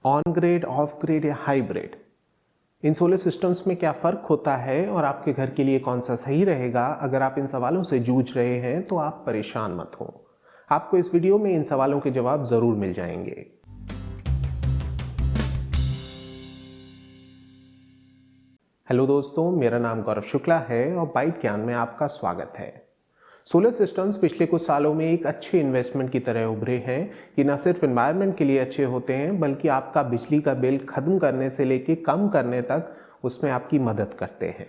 On grid, of grid या hybrid, इन solar systems में क्या फ़र्क होता है और आपके घर के लिए कौन सा सही रहेगा? अगर आप इन सवालों से जूझ रहे हैं तो आप परेशान मत हो। आपको इस वीडियो में इन सवालों के जवाब ज़रूर मिल जाएंगे। हेलो दोस्तों, मेरा नाम गौरव शुक्ला है और बाइट ज्ञान में आपका स्वागत है। सोलर सिस्टम्स पिछले कुछ सालों में एक अच्छे इन्वेस्टमेंट की तरह उभरे हैं। ये न सिर्फ एनवायरनमेंट के लिए अच्छे होते हैं बल्कि आपका बिजली का बिल खत्म करने से लेके कम करने तक उसमें आपकी मदद करते हैं।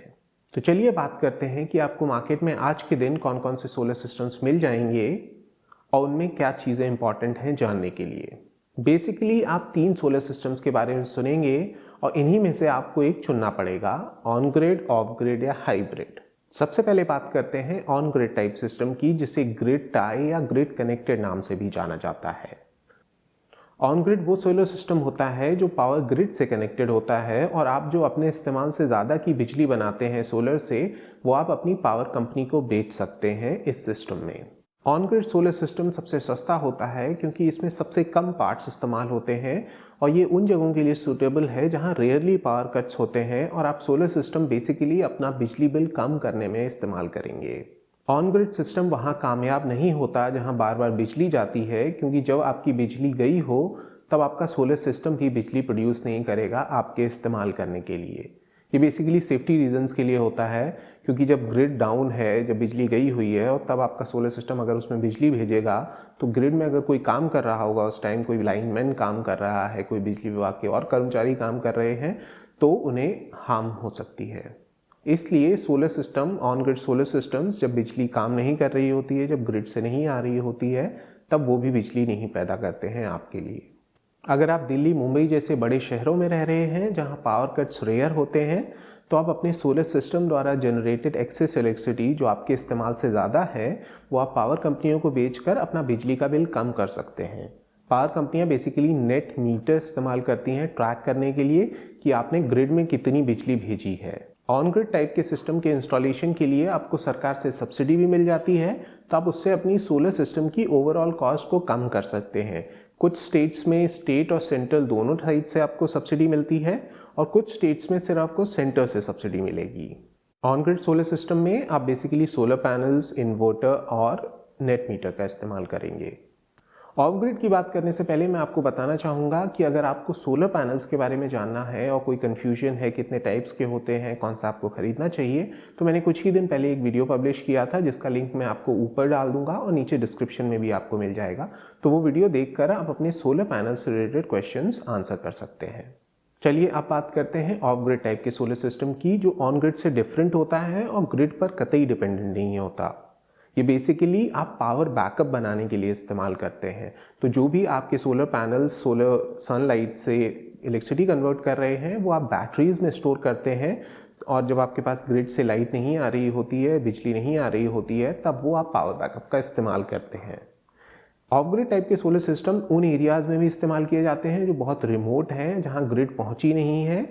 तो चलिए बात करते हैं कि आपको मार्केट में आज के दिन कौन कौन से सोलर सिस्टम्स मिल जाएंगे और उनमें क्या चीज़ें इंपॉर्टेंट हैं जानने के लिए। बेसिकली आप 3 सोलर सिस्टम्स के बारे में सुनेंगे और इन्हीं में से आपको एक चुनना पड़ेगा, ऑन ग्रिड, ऑफ ग्रिड या हाइब्रिड। सबसे पहले बात करते हैं ऑन ग्रिड टाइप सिस्टम की, जिसे ग्रिड टाई या ग्रिड कनेक्टेड नाम से भी जाना जाता है। ऑन ग्रिड वो सोलर सिस्टम होता है जो पावर ग्रिड से कनेक्टेड होता है और आप जो अपने इस्तेमाल से ज़्यादा की बिजली बनाते हैं सोलर से, वो आप अपनी पावर कंपनी को बेच सकते हैं इस सिस्टम में। ऑन ग्रिड सोलर सिस्टम सबसे सस्ता होता है क्योंकि इसमें सबसे कम पार्ट्स इस्तेमाल होते हैं और ये उन जगहों के लिए सूटेबल है जहां रेयरली पावर कट्स होते हैं और आप सोलर सिस्टम बेसिकली अपना बिजली बिल कम करने में इस्तेमाल करेंगे। ऑन ग्रिड सिस्टम वहां कामयाब नहीं होता जहां बार बार बिजली जाती है, क्योंकि जब आपकी बिजली गई हो तब आपका सोलर सिस्टम भी बिजली प्रोड्यूस नहीं करेगा आपके इस्तेमाल करने के लिए। ये बेसिकली सेफ्टी रीजंस के लिए होता है, क्योंकि जब ग्रिड डाउन है, जब बिजली गई हुई है और तब आपका सोलर सिस्टम अगर उसमें बिजली भेजेगा तो ग्रिड में अगर कोई काम कर रहा होगा, उस टाइम कोई लाइनमैन काम कर रहा है, कोई बिजली विभाग के और कर्मचारी काम कर रहे हैं, तो उन्हें हार्म हो सकती है। इसलिए solar system, on grid solar systems, जब बिजली काम नहीं कर रही होती है, जब ग्रिड से नहीं आ रही होती है, तब वो भी बिजली नहीं पैदा करते हैं आपके लिए। अगर आप दिल्ली, मुंबई जैसे बड़े शहरों में रह रहे हैं जहां पावर कट्स रेयर होते हैं, तो आप अपने सोलर सिस्टम द्वारा जनरेटेड एक्सेस इलेक्ट्रिसिटी जो आपके इस्तेमाल से ज़्यादा है, वो आप पावर कंपनियों को बेचकर अपना बिजली का बिल कम कर सकते हैं। पावर कंपनियां बेसिकली नेट मीटर इस्तेमाल करती हैं ट्रैक करने के लिए कि आपने ग्रिड में कितनी बिजली भेजी है। ऑन ग्रिड टाइप के सिस्टम के इंस्टॉलेशन के लिए आपको सरकार से सब्सिडी भी मिल जाती है, तो आप उससे अपनी सोलर सिस्टम की ओवरऑल कॉस्ट को कम कर सकते हैं। कुछ स्टेट्स में स्टेट और सेंट्रल दोनों साइड से आपको सब्सिडी मिलती है और कुछ स्टेट्स में सिर्फ आपको सेंटर से सब्सिडी मिलेगी। ऑन ग्रिड सोलर सिस्टम में आप बेसिकली सोलर पैनल्स, इन्वर्टर और नेट मीटर का इस्तेमाल करेंगे। ऑफ ग्रिड की बात करने से पहले मैं आपको बताना चाहूँगा कि अगर आपको सोलर पैनल्स के बारे में जानना है और कोई कन्फ्यूजन है कितने टाइप्स के होते हैं, कौन सा आपको खरीदना चाहिए, तो मैंने कुछ ही दिन पहले एक वीडियो पब्लिश किया था जिसका लिंक मैं आपको ऊपर डाल दूंगा और नीचे डिस्क्रिप्शन में भी आपको मिल जाएगा। तो वो वीडियो देखकर आप अपने सोलर पैनल से रिलेटेड क्वेश्चंस आंसर कर सकते हैं। चलिए अब बात करते हैं ऑफ ग्रिड टाइप के सोलर सिस्टम की, जो ऑन ग्रिड से डिफरेंट होता है और ग्रिड पर कतई डिपेंडेंट नहीं होता। ये बेसिकली आप पावर बैकअप बनाने के लिए इस्तेमाल करते हैं। तो जो भी आपके सोलर पैनल्स सोलर सनलाइट से इलेक्ट्रिसिटी कन्वर्ट कर रहे हैं, वो आप बैटरीज में स्टोर करते हैं और जब आपके पास ग्रिड से लाइट नहीं आ रही होती है, बिजली नहीं आ रही होती है, तब वो आप पावर बैकअप का इस्तेमाल करते हैं। ऑफ ग्रिड टाइप के सोलर सिस्टम उन एरियाज में भी इस्तेमाल किए जाते हैं जो बहुत रिमोट हैं, जहाँ ग्रिड पहुँची नहीं है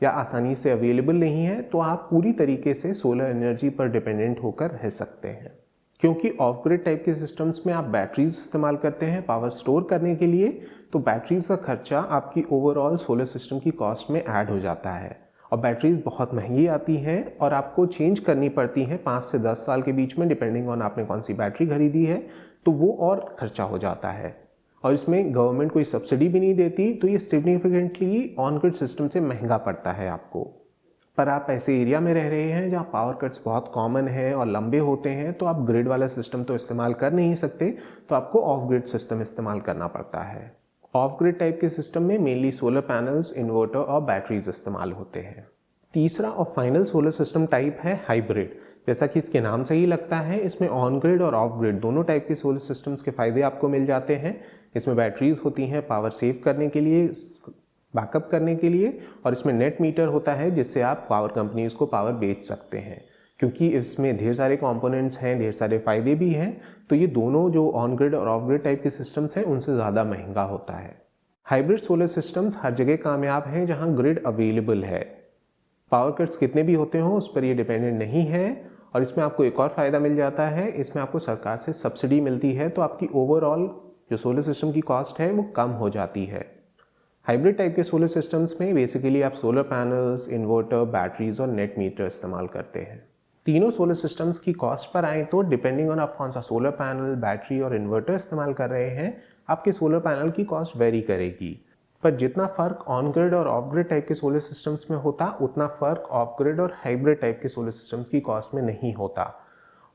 या आसानी से अवेलेबल नहीं है, तो आप पूरी तरीके से सोलर एनर्जी पर डिपेंडेंट होकर रह सकते हैं। क्योंकि ऑफ ग्रिड टाइप के सिस्टम्स में आप बैटरीज इस्तेमाल करते हैं पावर स्टोर करने के लिए, तो बैटरीज का खर्चा आपकी ओवरऑल सोलर सिस्टम की कॉस्ट में ऐड हो जाता है और बैटरीज बहुत महंगी आती हैं और आपको चेंज करनी पड़ती हैं 5 से 10 साल के बीच में, डिपेंडिंग ऑन आपने कौन सी बैटरी खरीदी है, तो वो और खर्चा हो जाता है। और इसमें गवर्नमेंट कोई सब्सिडी भी नहीं देती, तो ये सिग्निफिकेंटली ऑन ग्रिड सिस्टम से महंगा पड़ता है आपको। पर आप ऐसे एरिया में रह रहे हैं जहाँ पावर कट्स बहुत कॉमन है और लंबे होते हैं, तो आप ग्रिड वाला सिस्टम तो इस्तेमाल कर नहीं सकते, तो आपको ऑफ ग्रिड सिस्टम इस्तेमाल करना पड़ता है। ऑफ ग्रिड टाइप के सिस्टम में मेनली सोलर पैनल्स, इन्वर्टर और बैटरीज इस्तेमाल होते हैं। तीसरा और फाइनल सोलर सिस्टम टाइप है हाइब्रिड। जैसा कि इसके नाम से ही लगता है, इसमें ऑन ग्रिड और ऑफ ग्रिड दोनों टाइप के सोलर सिस्टम्स के फायदे आपको मिल जाते हैं। इसमें बैटरीज होती हैं पावर सेव करने के लिए, बैकअप करने के लिए, और इसमें नेट मीटर होता है जिससे आप पावर कंपनीज को पावर बेच सकते हैं। क्योंकि इसमें ढेर सारे कंपोनेंट्स हैं, ढेर सारे फायदे भी हैं, तो ये दोनों जो ऑन ग्रिड और ऑफ ग्रिड टाइप के सिस्टम्स हैं उनसे ज़्यादा महंगा होता है। हाइब्रिड सोलर सिस्टम्स हर जगह कामयाब हैं जहां ग्रिड अवेलेबल है। पावर कट्स कितने भी होते हों उस पर ये डिपेंडेंट नहीं है। और इसमें आपको एक और फ़ायदा मिल जाता है, इसमें आपको सरकार से सब्सिडी मिलती है, तो आपकी ओवरऑल जो सोलर सिस्टम की कॉस्ट है वो कम हो जाती है। हाइब्रिड टाइप के सोलर सिस्टम्स में बेसिकली आप सोलर पैनल्स, इन्वर्टर, बैटरीज और नेट मीटर इस्तेमाल करते हैं। तीनों सोलर सिस्टम्स की कॉस्ट पर आए तो डिपेंडिंग ऑन आप कौन सा सोलर पैनल, बैटरी और इन्वर्टर इस्तेमाल कर रहे हैं, आपके सोलर पैनल की कॉस्ट वेरी करेगी। पर जितना फर्क ऑन ग्रिड और ऑफ ग्रिड टाइप के सोलर सिस्टम्स में होता, उतना फर्क ऑफ ग्रिड और हाइब्रिड टाइप के सोलर सिस्टम्स की कॉस्ट में नहीं होता।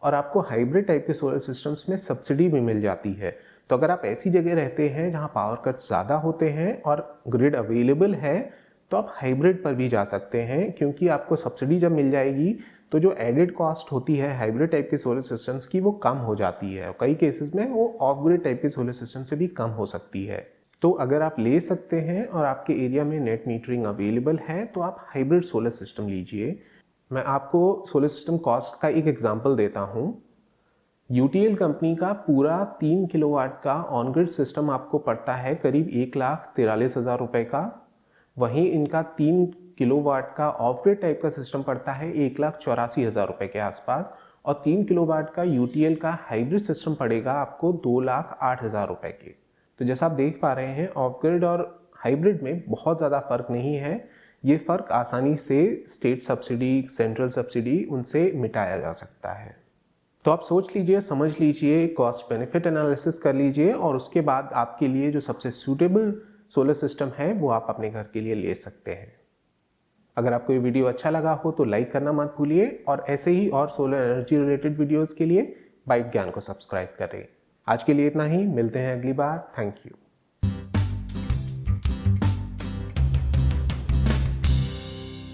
और आपको हाइब्रिड टाइप के सोलर सिस्टम्स में सब्सिडी भी मिल जाती है। तो अगर आप ऐसी जगह रहते हैं जहां पावर कट ज़्यादा होते हैं और ग्रिड अवेलेबल है, तो आप हाइब्रिड पर भी जा सकते हैं, क्योंकि आपको सब्सिडी जब मिल जाएगी तो जो एडेड कॉस्ट होती है हाइब्रिड टाइप के सोलर सिस्टम्स की, वो कम हो जाती है। कई केसेस में वो ऑफ ग्रिड टाइप के सोलर सिस्टम से भी कम हो सकती है। तो अगर आप ले सकते हैं और आपके एरिया में नेट मीटरिंग अवेलेबल है, तो आप हाइब्रिड सोलर सिस्टम लीजिए। मैं आपको सोलर सिस्टम कॉस्ट का एक एग्जांपल देता हूं। यूटीएल कंपनी का पूरा 3 किलोवाट का ऑन ग्रिड सिस्टम आपको पड़ता है करीब 1,43,000 रुपए का। वहीं इनका 3 किलोवाट का ऑफ ग्रिड टाइप का सिस्टम पड़ता है 1,84,000 रुपए के आसपास। और 3 किलोवाट का यूटीएल का हाइब्रिड सिस्टम पड़ेगा आपको 2,08,000 रुपए के। तो जैसा आप देख पा रहे हैं, ऑफ ग्रिड और हाइब्रिड में बहुत ज़्यादा फर्क नहीं है। ये फर्क आसानी से स्टेट सब्सिडी, सेंट्रल सब्सिडी, उनसे मिटाया जा सकता है। तो आप सोच लीजिए, समझ लीजिए, कॉस्ट बेनिफिट एनालिसिस कर लीजिए और उसके बाद आपके लिए जो सबसे सूटेबल सोलर सिस्टम है वो आप अपने घर के लिए ले सकते हैं। अगर आपको ये वीडियो अच्छा लगा हो तो लाइक करना मत भूलिए और ऐसे ही और सोलर एनर्जी रिलेटेड वीडियोस के लिए बाइट ज्ञान को सब्सक्राइब करें। आज के लिए इतना ही, मिलते हैं अगली बार। Thank you.